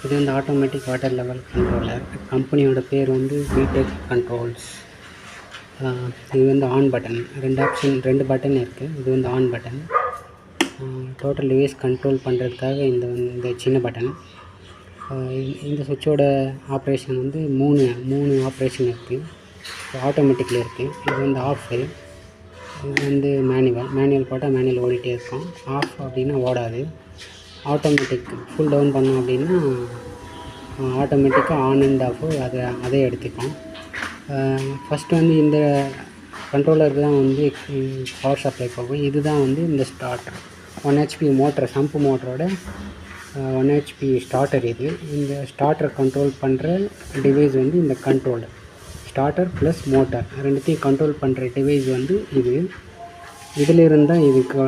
இது வந்து automatic water level controller. கம்பெனியோட பேர் வந்து பிடெக் கண்ட்ரோல்ஸ். இது வந்து ஆன் பட்டன். 2 பட்டன் இருக்குது. இது வந்து on button. Total device control பண்ணுறதுக்காக இந்த சின்ன பட்டன். இந்த சுவிட்சோட ஆப்ரேஷன் வந்து மூணு ஆப்ரேஷன் இருக்குது. ஆட்டோமேட்டிக்கில் இருக்குது. இது வந்து ஆஃப். இது வந்து மேனுவல் போட்டால் மேனுவல் ஓடிட்டே இருக்கும். ஆஃப் அப்படின்னா ஓடாது. ஆட்டோமேட்டிக் ஃபுல் டவுன் பண்ணோம் அப்படின்னா ஆட்டோமேட்டிக்காக ஆன் அண்ட் ஆஃபு அதே எடுத்துக்கும். ஃபஸ்ட்டு வந்து இந்த கண்ட்ரோலருக்கு தான் வந்து பவர் சப்ளை போகும். இது தான் வந்து இந்த ஸ்டார்டர். 1 HP மோட்டர், சம்பு மோட்டரோட 1 HP ஸ்டார்டர் இது. இந்த ஸ்டார்டர் கண்ட்ரோல் பண்ணுற டிவைஸ் வந்து இந்த கண்ட்ரோலர். ஸ்டார்டர் ப்ளஸ் மோட்டார் ரெண்டுத்தையும் கண்ட்ரோல் பண்ணுற டிவைஸ் வந்து இது. இதில் இருந்தால் இதுக்கு